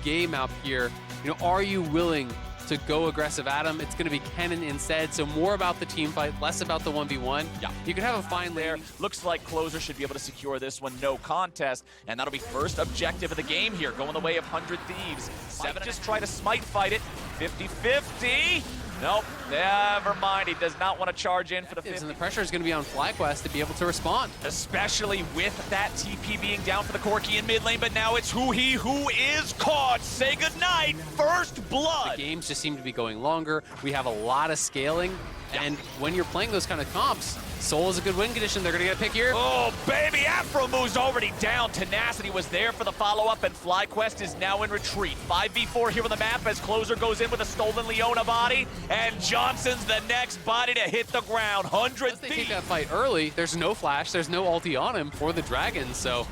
game out here. You know, are you willing to go aggressive at him? It's going to be Kennen instead, so more about the team fight, less about the 1v1. Yeah. You can have a fine There lane. looks like Closer should be able to secure this one, no contest, and that'll be first objective of the game here, going the way of 100 Thieves. Might just try to smite fight it, 50-50. Nope, never mind. He does not want to charge in for the 50. And the pressure is going to be on FlyQuest to be able to respond. Especially with that TP being down for the Corki in mid lane, but now it's who is caught. Say goodnight, first blood. The games just seem to be going longer. We have a lot of scaling, and when you're playing those kind of comps, Soul is a good win condition. They're going to get a pick here. Oh, baby, Afro moves already down. Tenacity was there for the follow-up, and FlyQuest is now in retreat. 5v4 here on the map as Closer goes in with a stolen Leona body, and Johnson's the next body to hit the ground. 100 Unless they take that fight early, there's no flash, there's no ulti on him for the Dragon, so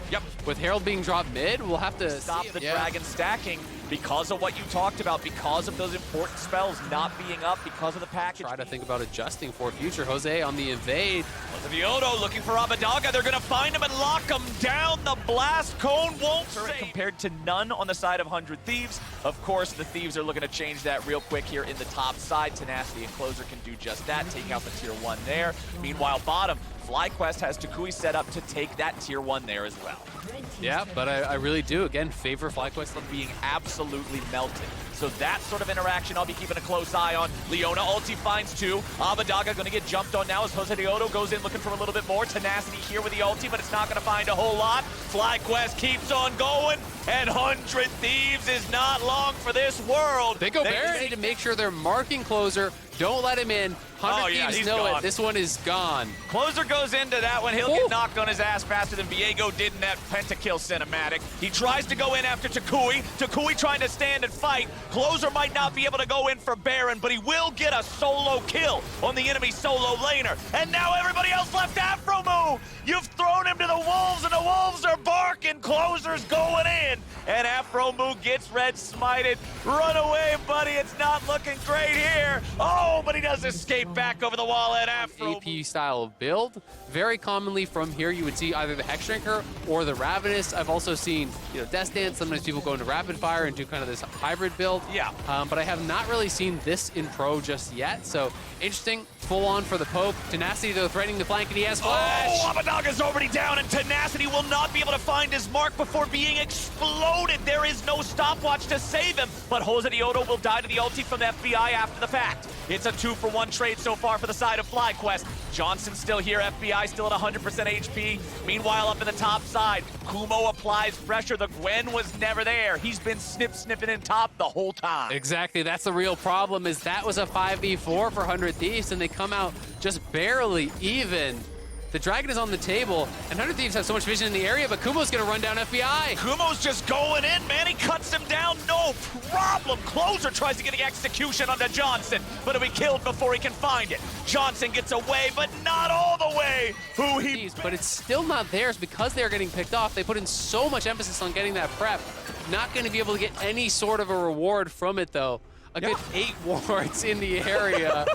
with Herald being dropped mid, we'll have to stop the Dragon stacking because of what you talked about, because of those important spells not being up, because of the package. Try to think about adjusting for future. Jose on the invade. Viodo looking for Abadaga. They're going to find him and lock him down. The blast cone won't save. Compared to none on the side of 100 Thieves. Of course, the Thieves are looking to change that real quick here in the top side. Tenacity and Closer can do just that, take out the tier 1 there. Meanwhile, bottom, FlyQuest has Takui set up to take that tier 1 there as well. Yeah, but I really do, again, favor FlyQuest being absolutely melted. So that sort of interaction I'll be keeping a close eye on. Leona ulti finds 2. Abadaga going to get jumped on now as Jose Diodo goes in looking for a little bit more. Tenacity here with the ulti, but it's not going to find a whole lot. FlyQuest keeps on going, and 100 Thieves is not long for this world. They need to make sure they're marking Closer. Don't let him in. 100 Thieves know it. This one is gone. Closer goes into that one. He'll get knocked on his ass faster than Viego did in that pentakill cinematic. He tries to go in after Takui. Takui trying to stand and fight. Closer might not be able to go in for Baron, but he will get a solo kill on the enemy solo laner. And now everybody else left Afro move. You've thrown him to the Wolves, and the Wolves are barking. Closer's going in. And Afro move gets red smited. Run away, buddy. It's not looking great here. Oh, but he does escape back over the wall at Afro. AP style of build. Very commonly from here you would see either the Hex Drinker or the Ravenous. I've also seen, you know, Death Dance. Sometimes people go into Rapid Fire and do kind of this hybrid build. Yeah. But I have not really seen this in pro just yet. So interesting, full on for the poke. Tenacity though threatening the flank, and he has flash. Oh, Abadaga's already down, and Tenacity will not be able to find his mark before being exploded. There is no stopwatch to save him, but Jose Diodo will die to the ulti from the FBI after the fact. It's a 2-for-1 trade so far for the side of FlyQuest. Johnson still here, FBI still at 100% HP. Meanwhile, up in the top side, Kumo applies pressure. The Gwen was never there. He's been sniffing in top the whole time. Exactly, that's the real problem, is that was a 5v4 for 100 Thieves, and they come out just barely even. The Dragon is on the table, and 100 Thieves have so much vision in the area, but Kumo's gonna run down FBI. Kumo's just going in, man. He cuts him down, no problem. Closer tries to get the execution onto Johnson, but he'll be killed before he can find it. Johnson gets away, but not all the way. But it's still not theirs because they're getting picked off. They put in so much emphasis on getting that prep. Not gonna be able to get any sort of a reward from it, though. A good 8 wards in the area.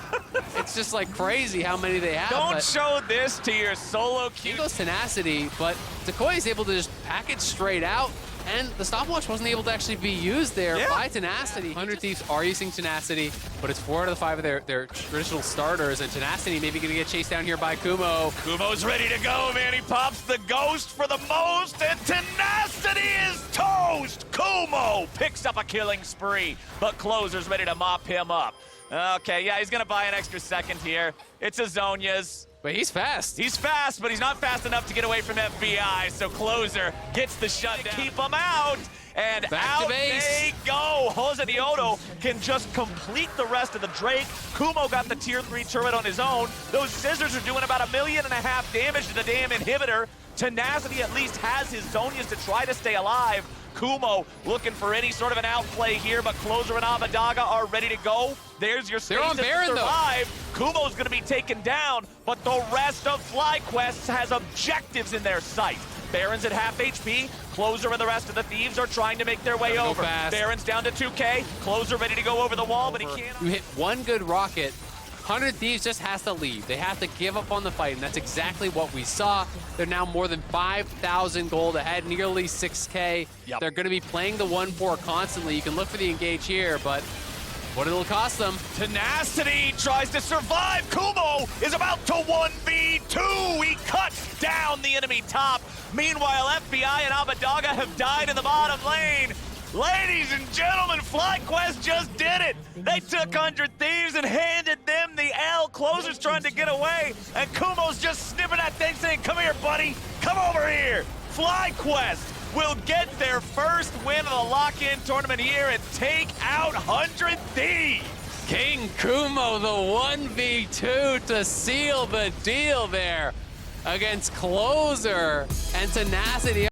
It's just like crazy how many they have. Don't show this to your solo queue. He goes Tenacity, but Decoy is able to just pack it straight out, and the stopwatch wasn't able to actually be used there by Tenacity. 100 Thieves are using Tenacity, but it's 4 out of the 5 of their traditional starters, and Tenacity maybe gonna get chased down here by Kumo. Kumo's ready to go, man. He pops the ghost for the most, and Tenacity is toast. Kumo picks up a killing spree, but Closer's ready to mop him up. Okay, yeah, he's gonna buy an extra second here. It's Azonia's. But he's fast. He's fast, but he's not fast enough to get away from FBI, so Closer gets the shutdown. Keep him out, and out they go. Jose Diodo can just complete the rest of the Drake. Kumo got the tier 3 turret on his own. Those scissors are doing about 1.5 million damage to the damn inhibitor. Tenacity at least has his Zonias to try to stay alive. Kumo looking for any sort of an outplay here, but Closer and Abadaga are ready to go. There's your space to survive. Kumo's going to be taken down, but the rest of FlyQuest has objectives in their sight. Baron's at half HP. Closer and the rest of the Thieves are trying to make their way over. Baron's down to 2K. Closer ready to go over the wall, but he can't. You hit one good rocket. 100 Thieves just has to leave. They have to give up on the fight, and that's exactly what we saw. They're now more than 5,000 gold ahead, nearly 6K. Yep. They're going to be playing the 1-4 constantly. You can look for the engage here, but what it'll cost them. Tenacity tries to survive. Kumo is about to 1v2. He cuts down the enemy top. Meanwhile, FBI and Abadaga have died in the bottom lane. Ladies and gentlemen, FlyQuest just did it. They took 100 Thieves and handed them the L. Closer's trying to get away, and Kumo's just snipping that thing saying, come here, buddy. Come over here. FlyQuest will get their first win of the lock-in tournament here and take out 100 Thieves. King Kumo, the 1v2 to seal the deal there against Closer and Tenacity.